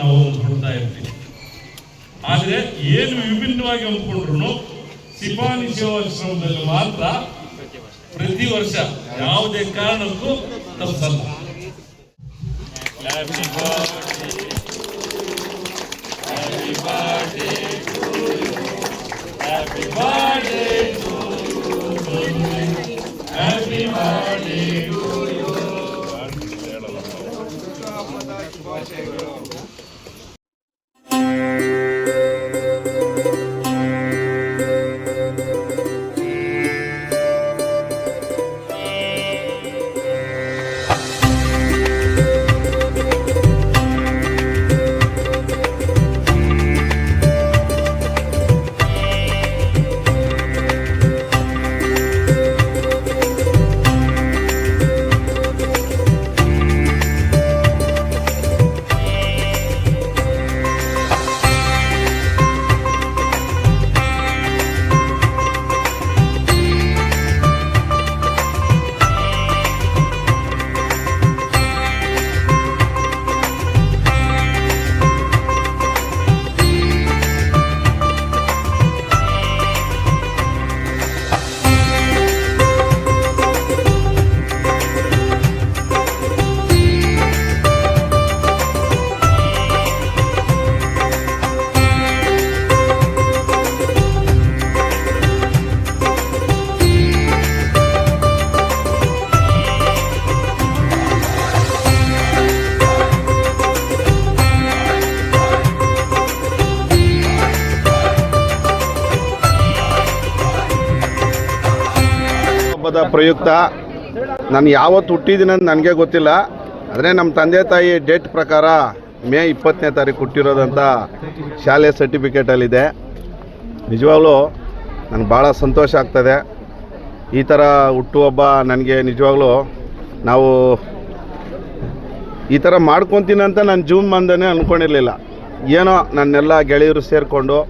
ನಾವು ಹೊಂದ್ಕೊಳ್ತಾ ಇರ್ತೀವಿ. ಆದರೆ ಏನು ವಿಭಿನ್ನವಾಗಿ ಹೊಂದ್ಕೊಂಡ್ರು ಸಿಪಾನಿ ಸೇವಾಶ್ರಮದಲ್ಲಿ ಮಾತ್ರ ಪ್ರತಿ ವರ್ಷ ಯಾವುದೇ ಕಾರಣಕ್ಕೂ ತಪ್ಪಿಸಲ್ಲ. ಹಬ್ಬದ ಪ್ರಯುಕ್ತ ನಾನು ಯಾವತ್ತು ಹುಟ್ಟಿದ್ದೀನಿ ಅಂತ ನನಗೆ ಗೊತ್ತಿಲ್ಲ. ಆದರೆ ನಮ್ಮ ತಂದೆ ತಾಯಿ ಡೇಟ್ ಪ್ರಕಾರ ಮೇ 20ನೇ ತಾರೀಕು ಹುಟ್ಟಿರೋದಂತ ಶಾಲೆ ಸರ್ಟಿಫಿಕೇಟಲ್ಲಿದೆ. ನಿಜವಾಗ್ಲೂ ನನಗೆ ಭಾಳ ಸಂತೋಷ ಆಗ್ತದೆ. ಈ ಥರ ಹುಟ್ಟುಹಬ್ಬ ನನಗೆ ನಿಜವಾಗ್ಲೂ ನಾವು ಈ ಥರ ಮಾಡ್ಕೊತೀನಿ ಅಂತ ನಾನು ಜೂನ್ ಮಂದನೇ ಅಂದ್ಕೊಂಡಿರಲಿಲ್ಲ. ಏನೋ ನನ್ನೆಲ್ಲ ಗೆಳೆಯರು ಸೇರಿಕೊಂಡು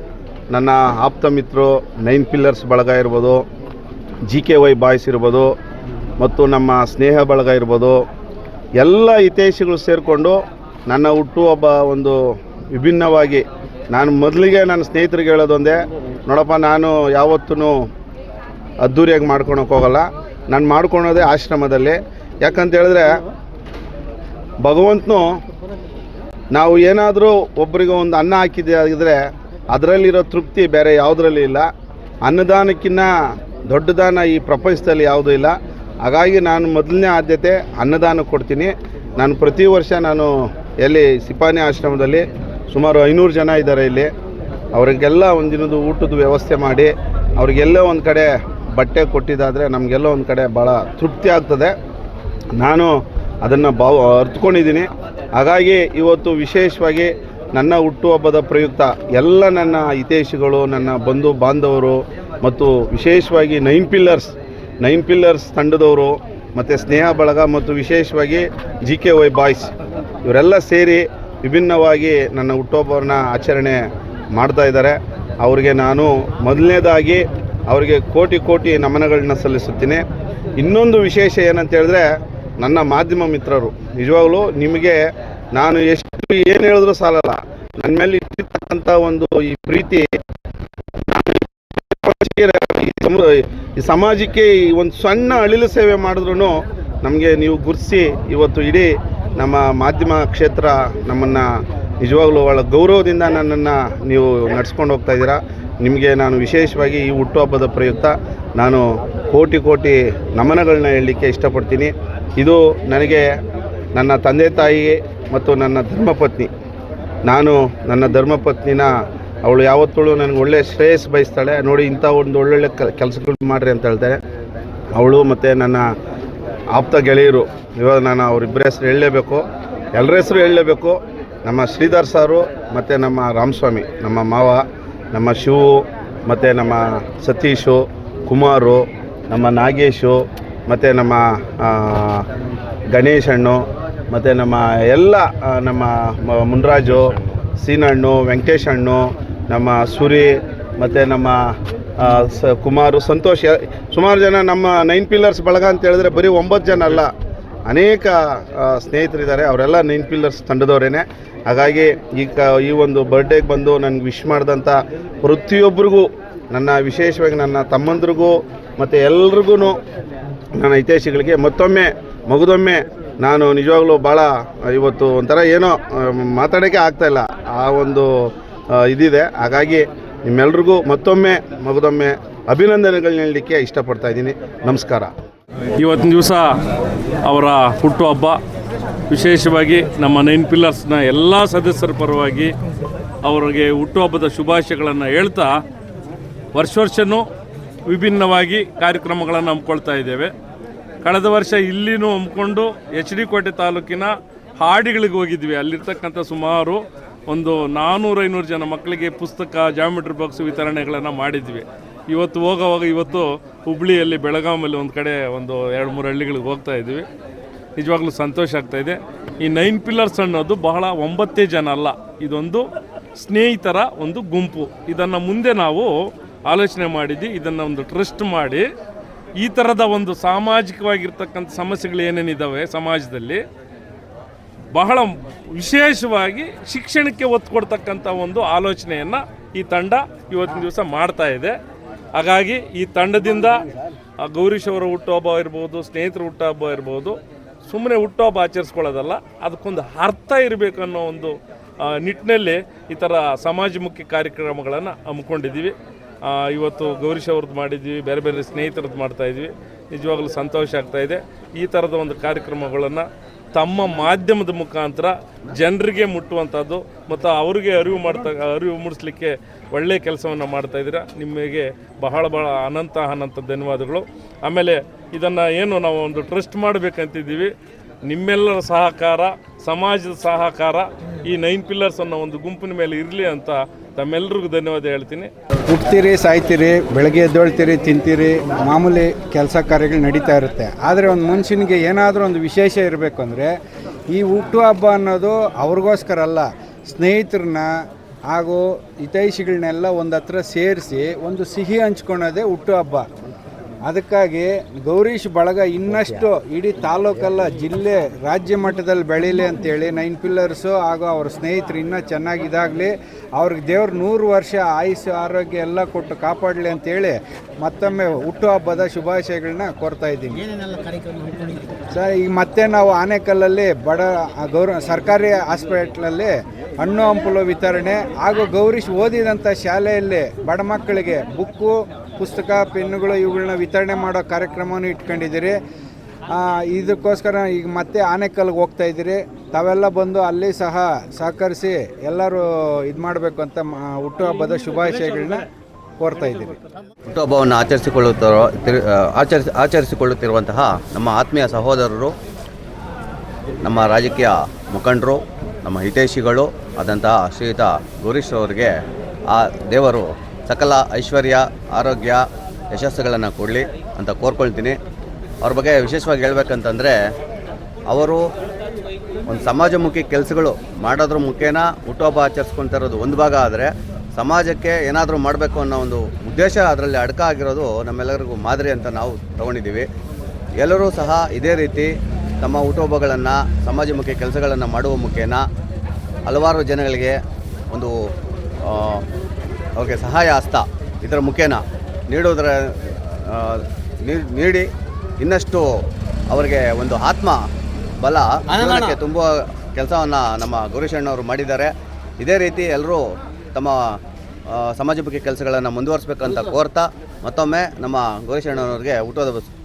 ನನ್ನ ಆಪ್ತ ಮಿತ್ರರು 9 ಪಿಲ್ಲರ್ಸ್ ಬಳಗ ಇರ್ಬೋದು, GKY ಬಾಯ್ಸ್ ಇರ್ಬೋದು, ಮತ್ತು ನಮ್ಮ ಸ್ನೇಹ ಬಳಗ ಇರ್ಬೋದು, ಎಲ್ಲ ಹಿತೈಷಿಗಳು ಸೇರಿಕೊಂಡು ನನ್ನ ಹುಟ್ಟುಹಬ್ಬ ಒಂದು ವಿಭಿನ್ನವಾಗಿ ನಾನು ಮೊದಲಿಗೆ ನನ್ನ ಸ್ನೇಹಿತರಿಗೆ ಹೇಳೋದೊಂದೇ, ನೋಡಪ್ಪ ನಾನು ಯಾವತ್ತೂ ಅದ್ಧೂರಿಯಾಗಿ ಮಾಡ್ಕೊಳಕ್ಕೆ ಹೋಗಲ್ಲ, ನಾನು ಮಾಡ್ಕೊಳೋದೇ ಆಶ್ರಮದಲ್ಲಿ. ಯಾಕಂತ ಹೇಳಿದ್ರೆ ಭಗವಂತನು ನಾವು ಏನಾದರೂ ಒಬ್ಬರಿಗೆ ಒಂದು ಅನ್ನ ಹಾಕಿದ್ರೆ ಅದರಲ್ಲಿರೋ ತೃಪ್ತಿ ಬೇರೆ ಯಾವುದರಲ್ಲಿ ಇಲ್ಲ. ಅನ್ನದಾನಕ್ಕಿಂತ ದೊಡ್ಡ ದಾನ ಈ ಪ್ರಪಂಚದಲ್ಲಿ ಯಾವುದೂ ಇಲ್ಲ. ಹಾಗಾಗಿ ನಾನು ಮೊದಲನೇ ಆದ್ಯತೆ ಅನ್ನದಾನ ಕೊಡ್ತೀನಿ. ನಾನು ಪ್ರತಿ ವರ್ಷ ನಾನು ಎಲ್ಲಿ ಸಿಪಾನಿ ಆಶ್ರಮದಲ್ಲಿ ಸುಮಾರು 500 ಜನ ಇದ್ದಾರೆ ಇಲ್ಲಿ, ಅವರಿಗೆಲ್ಲ ಒಂದಿನದು ಊಟದ ವ್ಯವಸ್ಥೆ ಮಾಡಿ ಅವರಿಗೆಲ್ಲ ಒಂದು ಕಡೆ ಬಟ್ಟೆ ಕೊಟ್ಟಿದ್ದಾದರೆ ನಮಗೆಲ್ಲ ಒಂದು ಕಡೆ ಭಾಳ ತೃಪ್ತಿ ಆಗ್ತದೆ. ನಾನು ಅದನ್ನು ಅರ್ಥಕೊಂಡಿದ್ದೀನಿ. ಹಾಗಾಗಿ ಇವತ್ತು ವಿಶೇಷವಾಗಿ ನನ್ನ ಹುಟ್ಟುಹಬ್ಬದ ಪ್ರಯುಕ್ತ ಎಲ್ಲ ನನ್ನ ಹಿತೈಷಿಗಳು, ನನ್ನ ಬಂಧು ಬಾಂಧವರು ಮತ್ತು ವಿಶೇಷವಾಗಿ 9 ಪಿಲ್ಲರ್ಸ್ ತಂಡದವರು ಮತ್ತು ಸ್ನೇಹ ಬಳಗ ಮತ್ತು ವಿಶೇಷವಾಗಿ GKY ಬಾಯ್ಸ್ ಇವರೆಲ್ಲ ಸೇರಿ ವಿಭಿನ್ನವಾಗಿ ನನ್ನ ಹುಟ್ಟುಹಬ್ಬವನ್ನು ಆಚರಣೆ ಮಾಡ್ತಾಯಿದ್ದಾರೆ. ಅವರಿಗೆ ನಾನು ಮೊದಲನೇದಾಗಿ ಅವರಿಗೆ ಕೋಟಿ ನಮನಗಳನ್ನ ಸಲ್ಲಿಸುತ್ತೀನಿ. ಇನ್ನೊಂದು ವಿಶೇಷ ಏನಂತ ಹೇಳಿದ್ರೆ ನನ್ನ ಮಾಧ್ಯಮ ಮಿತ್ರರು, ನಿಜವಾಗ್ಲೂ ನಿಮಗೆ ನಾನು ಎಷ್ಟು ಏನು ಹೇಳಿದ್ರೂ ಸಾಲಲ್ಲ. ನನ್ನ ಮೇಲೆ ಇಟ್ಟಿರ್ತಕ್ಕಂಥ ಒಂದು ಈ ಪ್ರೀತಿ ಈ ಸಮಾಜಕ್ಕೆ ಒಂದು ಸಣ್ಣ ಅಳಿಲು ಸೇವೆ ಮಾಡಿದ್ರೂ ನಮಗೆ ನೀವು ಗುರುತಿಸಿ ಇವತ್ತು ಇಡೀ ನಮ್ಮ ಮಾಧ್ಯಮ ಕ್ಷೇತ್ರ ನಮ್ಮನ್ನು ನಿಜವಾಗ್ಲೂ ಒಳ್ಳೆ ಗೌರವದಿಂದ ನನ್ನನ್ನು ನೀವು ನಡೆಸ್ಕೊಂಡು ಹೋಗ್ತಾ ಇದ್ದೀರಾ. ನಿಮಗೆ ನಾನು ವಿಶೇಷವಾಗಿ ಈ ಹುಟ್ಟುಹಬ್ಬದ ಪ್ರಯುಕ್ತ ನಾನು ಕೋಟಿ ನಮನಗಳನ್ನ ಹೇಳಲಿಕ್ಕೆ ಇಷ್ಟಪಡ್ತೀನಿ. ಇದು ನನಗೆ ನನ್ನ ತಂದೆ ತಾಯಿ ಮತ್ತು ನನ್ನ ಧರ್ಮಪತ್ನಿ, ನಾನು ನನ್ನ ಧರ್ಮಪತ್ನಿನ ಅವಳು ಯಾವತ್ತೂ ನನಗೆ ಒಳ್ಳೆಯ ಶ್ರೇಯಸ್ ಬಯಸ್ತಾಳೆ. ನೋಡಿ ಇಂಥ ಒಂದು ಒಳ್ಳೊಳ್ಳೆ ಕೆಲಸಗಳು ಮಾಡಿರಿ ಅಂತ ಹೇಳ್ತಾರೆ ಅವಳು. ಮತ್ತು ನನ್ನ ಆಪ್ತ ಗೆಳೆಯರು, ಇವಾಗ ನಾನು ಅವರಿಬ್ಬರ ಹೆಸರು ಹೇಳಲೇಬೇಕು, ಎಲ್ಲರ ಹೆಸರು ಹೇಳಲೇಬೇಕು. ನಮ್ಮ ಶ್ರೀಧರ್ ಸಾರು ಮತ್ತು ನಮ್ಮ ರಾಮಸ್ವಾಮಿ, ನಮ್ಮ ಮಾವ, ನಮ್ಮ ಶಿವು, ಮತ್ತು ನಮ್ಮ ಸತೀಶು, ಕುಮಾರು, ನಮ್ಮ ನಾಗೇಶು, ಮತ್ತು ನಮ್ಮ ಗಣೇಶ್ ಅಣ್ಣು, ಮತ್ತು ನಮ್ಮ ಎಲ್ಲ ನಮ್ಮ ಮುನ್ರಾಜು, ಸೀನಣ್ಣು, ವೆಂಕಟೇಶ್ ಅಣ್ಣು, ನಮ್ಮ ಸುರಿ, ಮತ್ತು ನಮ್ಮ ಕುಮಾರು, ಸಂತೋಷ್, ಸುಮಾರು ಜನ ನಮ್ಮ 9 ಪಿಲ್ಲರ್ಸ್ ಬಳಗ ಅಂತ ಹೇಳಿದ್ರೆ ಬರೀ 9 ಜನ ಅಲ್ಲ, ಅನೇಕ ಸ್ನೇಹಿತರಿದ್ದಾರೆ, ಅವರೆಲ್ಲ 9 ಪಿಲ್ಲರ್ಸ್ ತಂಡದವರೇನೆ. ಹಾಗಾಗಿ ಈ ಒಂದು ಬರ್ಡೇಗೆ ಬಂದು ನನಗೆ ವಿಶ್ ಮಾಡಿದಂಥ ಪ್ರತಿಯೊಬ್ಬರಿಗೂ, ನನ್ನ ವಿಶೇಷವಾಗಿ ನನ್ನ ತಮ್ಮಂದ್ರಿಗೂ ಮತ್ತು ಎಲ್ರಿಗೂ, ನನ್ನ ಹಿತೈಷಿಗಳಿಗೆ ಮಗದೊಮ್ಮೆ ನಾನು ನಿಜವಾಗ್ಲೂ ಭಾಳ ಇವತ್ತು ಒಂಥರ ಏನೋ ಮಾತಾಡೋಕ್ಕೆ ಆಗ್ತಾಯಿಲ್ಲ, ಆ ಒಂದು ಇದಿದೆ. ಹಾಗಾಗಿ ನಿಮ್ಮೆಲ್ರಿಗೂ ಮಗದೊಮ್ಮೆ ಅಭಿನಂದನೆಗಳನ್ನ ಹೇಳಲಿಕ್ಕೆ ಇಷ್ಟಪಡ್ತಾ ಇದ್ದೀನಿ. ನಮಸ್ಕಾರ. ಇವತ್ತಿನ ದಿವಸ ಅವರ ಹುಟ್ಟುಹಬ್ಬ, ವಿಶೇಷವಾಗಿ ನಮ್ಮ 9 ಪಿಲ್ಲರ್ಸ್ನ ಎಲ್ಲ ಸದಸ್ಯರ ಪರವಾಗಿ ಅವರಿಗೆ ಹುಟ್ಟುಹಬ್ಬದ ಶುಭಾಶಯಗಳನ್ನು ಹೇಳ್ತಾ, ವರ್ಷವೂ ವಿಭಿನ್ನವಾಗಿ ಕಾರ್ಯಕ್ರಮಗಳನ್ನು ಹಮ್ಮಿಕೊಳ್ತಾ ಇದ್ದೇವೆ. ಕಳೆದ ವರ್ಷ ಇಲ್ಲಿನೂ ಹಮ್ಮಿಕೊಂಡು HD ಕೋಟೆ ತಾಲೂಕಿನ ಹಾಡಿಗಳಿಗೆ ಹೋಗಿದ್ವಿ. ಅಲ್ಲಿರ್ತಕ್ಕಂಥ ಸುಮಾರು ಒಂದು 400-500 ಜನ ಮಕ್ಕಳಿಗೆ ಪುಸ್ತಕ, ಜಾಮಿಟ್ರಿ ಬಾಕ್ಸ್ ವಿತರಣೆಗಳನ್ನು ಮಾಡಿದ್ವಿ. ಇವತ್ತು ಹುಬ್ಳಿಯಲ್ಲಿ, ಬೆಳಗಾವಿಯಲ್ಲಿ ಒಂದು ಕಡೆ ಒಂದು 2-3 ಹಳ್ಳಿಗಳಿಗೆ ಹೋಗ್ತಾ ಇದ್ವಿ. ನಿಜವಾಗ್ಲೂ ಸಂತೋಷ ಆಗ್ತಾಯಿದೆ. ಈ 9 ಪಿಲ್ಲರ್ಸ್ ಅನ್ನೋದು ಬಹಳ 9 ಜನ ಅಲ್ಲ, ಇದೊಂದು ಸ್ನೇಹಿತರ ಒಂದು ಗುಂಪು. ಇದನ್ನು ಮುಂದೆ ನಾವು ಆಲೋಚನೆ ಮಾಡಿದ್ವಿ, ಇದನ್ನು ಒಂದು ಟ್ರಸ್ಟ್ ಮಾಡಿ ಈ ಥರದ ಒಂದು ಸಾಮಾಜಿಕವಾಗಿರ್ತಕ್ಕಂಥ ಸಮಸ್ಯೆಗಳು ಏನೇನಿದ್ದಾವೆ ಸಮಾಜದಲ್ಲಿ, ಬಹಳ ವಿಶೇಷವಾಗಿ ಶಿಕ್ಷಣಕ್ಕೆ ಒತ್ತು ಕೊಡ್ತಕ್ಕಂಥ ಒಂದು ಆಲೋಚನೆಯನ್ನು ಈ ತಂಡ ಇವತ್ತಿನ ದಿವಸ ಮಾಡ್ತಾ ಇದೆ. ಹಾಗಾಗಿ ಈ ತಂಡದಿಂದ ಗೌರೀಶ್ ಅವರ ಹುಟ್ಟುಹಬ್ಬ ಇರ್ಬೋದು, ಸ್ನೇಹಿತರ ಹುಟ್ಟುಹಬ್ಬ ಇರ್ಬೋದು, ಸುಮ್ಮನೆ ಹುಟ್ಟುಹಬ್ಬ ಆಚರಿಸ್ಕೊಳ್ಳೋದಲ್ಲ, ಅದಕ್ಕೊಂದು ಅರ್ಥ ಇರಬೇಕು ಅನ್ನೋ ಒಂದು ನಿಟ್ಟಿನಲ್ಲಿ ಈ ಥರ ಸಮಾಜಮುಖಿ ಕಾರ್ಯಕ್ರಮಗಳನ್ನು ಹಮ್ಮಿಕೊಂಡಿದ್ದೀವಿ. ಇವತ್ತು ಗೌರೀಶ್ ಅವ್ರದ್ದು ಮಾಡಿದ್ವಿ, ಬೇರೆ ಬೇರೆ ಸ್ನೇಹಿತರದ್ದು ಮಾಡ್ತಾಯಿದ್ವಿ. ನಿಜವಾಗ್ಲೂ ಸಂತೋಷ ಆಗ್ತಾಯಿದೆ. ಈ ಥರದ ಒಂದು ಕಾರ್ಯಕ್ರಮಗಳನ್ನು ತಮ್ಮ ಮಾಧ್ಯಮದ ಮುಖಾಂತರ ಜನರಿಗೆ ಮುಟ್ಟುವಂಥದ್ದು ಮತ್ತು ಅವರಿಗೆ ಅರಿವು ಮೂಡಿಸ್ಲಿಕ್ಕೆ ಒಳ್ಳೆಯ ಕೆಲಸವನ್ನು ಮಾಡ್ತಾಯಿದ್ದೀರಾ. ನಿಮಗೆ ಬಹಳ ಅನಂತ ಧನ್ಯವಾದಗಳು. ಆಮೇಲೆ ಇದನ್ನು ನಾವು ಒಂದು ಟ್ರಸ್ಟ್ ಮಾಡಬೇಕಂತಿದ್ದೀವಿ. ನಿಮ್ಮೆಲ್ಲರ ಸಹಕಾರ, ಸಮಾಜದ ಸಹಕಾರ ಈ 9 ಪಿಲ್ಲರ್ಸ್ ಅನ್ನೋ ಒಂದು ಗುಂಪಿನ ಮೇಲೆ ಇರಲಿ ಅಂತ ತಮ್ಮೆಲ್ಲರಿಗೂ ಧನ್ಯವಾದ ಹೇಳ್ತೀನಿ. ಹುಟ್ತೀರಿ, ಸಾಯ್ತೀರಿ, ಬೆಳಗ್ಗೆ ಎದ್ದೇಳ್ತೀರಿ, ತಿಂತೀರಿ, ಮಾಮೂಲಿ ಕೆಲಸ ಕಾರ್ಯಗಳು ನಡೀತಾ ಇರುತ್ತೆ. ಆದರೆ ಒಂದು ಮನುಷ್ಯನಿಗೆ ಏನಾದರೂ ಒಂದು ವಿಶೇಷ ಇರಬೇಕು ಅಂದರೆ ಈ ಹುಟ್ಟುಹಬ್ಬ ಅನ್ನೋದು ಅವ್ರಿಗೋಸ್ಕರ ಅಲ್ಲ, ಸ್ನೇಹಿತರನ್ನ ಹಾಗೂ ಹಿತೈಷಿಗಳನ್ನೆಲ್ಲ ಒಂದು ಹತ್ರ ಸೇರಿಸಿ ಒಂದು ಸಿಹಿ ಹಂಚ್ಕೊಳೋದೇ ಹುಟ್ಟುಹಬ್ಬ. ಅದಕ್ಕಾಗಿ ಗೌರೀಶ್ ಬಳಗ ಇನ್ನಷ್ಟು ಇಡೀ ತಾಲೂಕಲ್ಲ, ಜಿಲ್ಲೆ, ರಾಜ್ಯ ಮಟ್ಟದಲ್ಲಿ ಬೆಳೀಲಿ ಅಂತೇಳಿ 9 ಪಿಲ್ಲರ್ಸು ಹಾಗೂ ಅವ್ರ ಸ್ನೇಹಿತರು ಇನ್ನೂ ಚೆನ್ನಾಗಿದಾಗಲಿ, ಅವ್ರಿಗೆ ದೇವ್ರು 100 ವರ್ಷ ಆಯುಷ್ಯ ಆರೋಗ್ಯ ಎಲ್ಲ ಕೊಟ್ಟು ಕಾಪಾಡಲಿ ಅಂತೇಳಿ ಮತ್ತೊಮ್ಮೆ ಹುಟ್ಟುಹಬ್ಬದ ಶುಭಾಶಯಗಳನ್ನ ಕೋರ್ತಾ ಇದ್ದೀನಿ. ಸರ್, ಈಗ ಮತ್ತೆ ನಾವು ಆನೇಕಲ್ಲಲ್ಲಿ ಸರ್ಕಾರಿ ಹಾಸ್ಪಿಟ್ಲಲ್ಲಿ ಹಣ್ಣು ಹಂಪಲು ವಿತರಣೆ ಹಾಗೂ ಗೌರೀಶ್ ಓದಿದಂಥ ಶಾಲೆಯಲ್ಲಿ ಬಡ ಮಕ್ಕಳಿಗೆ ಬುಕ್ಕು, ಪುಸ್ತಕ, ಪೆನ್ನುಗಳು ಇವುಗಳನ್ನ ವಿತರಣೆ ಮಾಡೋ ಕಾರ್ಯಕ್ರಮವನ್ನು ಇಟ್ಕೊಂಡಿದ್ದೀರಿ. ಇದಕ್ಕೋಸ್ಕರ ಈಗ ಮತ್ತೆ ಆನೇಕಲ್ಗೆ ಹೋಗ್ತಾ ಇದ್ದೀರಿ. ತಾವೆಲ್ಲ ಬಂದು ಅಲ್ಲಿ ಸಹಕರಿಸಿ ಎಲ್ಲರೂ ಇದು ಮಾಡಬೇಕು ಅಂತ ಹುಟ್ಟುಹಬ್ಬದ ಶುಭಾಶಯಗಳನ್ನ ಕೋರ್ತಾ ಇದ್ದೀರಿ. ಹುಟ್ಟುಹಬ್ಬವನ್ನು ಆಚರಿಸಿಕೊಳ್ಳುತ್ತಿರುವಂತಹ ನಮ್ಮ ಆತ್ಮೀಯ ಸಹೋದರರು, ನಮ್ಮ ರಾಜಕೀಯ ಮುಖಂಡರು, ನಮ್ಮ ಹಿತೈಷಿಗಳು ಆದಂತಹ ಶ್ರೀಯುತ ಗೌರೀಶ್ ಅವರಿಗೆ ಆ ದೇವರು ಸಕಲ ಐಶ್ವರ್ಯ, ಆರೋಗ್ಯ, ಯಶಸ್ಸುಗಳನ್ನು ಕೊಡಲಿ ಅಂತ ಕೋರ್ಕೊಳ್ತೀನಿ. ಅವ್ರ ಬಗ್ಗೆ ವಿಶೇಷವಾಗಿ ಹೇಳ್ಬೇಕಂತಂದರೆ, ಅವರು ಒಂದು ಸಮಾಜಮುಖಿ ಕೆಲಸಗಳು ಮಾಡೋದ್ರ ಮುಖೇನ ಹುಟ್ಟುಹಬ್ಬ ಆಚರಿಸ್ಕೊಳ್ತಾ ಇರೋದು ಒಂದು ಭಾಗ. ಆದರೆ ಸಮಾಜಕ್ಕೆ ಏನಾದರೂ ಮಾಡಬೇಕು ಅನ್ನೋ ಒಂದು ಉದ್ದೇಶ ಅದರಲ್ಲಿ ಅಡಕ ಆಗಿರೋದು ನಮ್ಮೆಲ್ಲರಿಗೂ ಮಾದರಿ ಅಂತ ನಾವು ತಗೊಂಡಿದ್ದೀವಿ. ಎಲ್ಲರೂ ಸಹ ಇದೇ ರೀತಿ ತಮ್ಮ ಹುಟ್ಟುಹಬ್ಬಗಳನ್ನು, ಸಮಾಜಮುಖಿ ಕೆಲಸಗಳನ್ನು ಮಾಡುವ ಮುಖೇನ ಹಲವಾರು ಜನಗಳಿಗೆ ಒಂದು ಅವ್ರಿಗೆ ಸಹಾಯ ಹಸ್ತ ಇದರ ಮುಖೇನ ನೀಡಿ ಇನ್ನಷ್ಟು ಅವರಿಗೆ ಒಂದು ಆತ್ಮ ಬಲ ತುಂಬ ಕೆಲಸವನ್ನು ನಮ್ಮ ಗೌರೀಶ್ ಅಣ್ಣವರು ಮಾಡಿದ್ದಾರೆ. ಇದೇ ರೀತಿ ಎಲ್ಲರೂ ತಮ್ಮ ಸಮಾಜಮುಖಿ ಕೆಲಸಗಳನ್ನು ಮುಂದುವರಿಸಬೇಕಂತ ಕೋರ್ತಾ ಮತ್ತೊಮ್ಮೆ ನಮ್ಮ ಗೌರೀಶ್ ಅಣ್ಣವ್ರಿಗೆ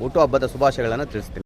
ಹುಟ್ಟುಹಬ್ಬದ ಶುಭಾಶಯಗಳನ್ನು ತಿಳಿಸ್ತೀನಿ.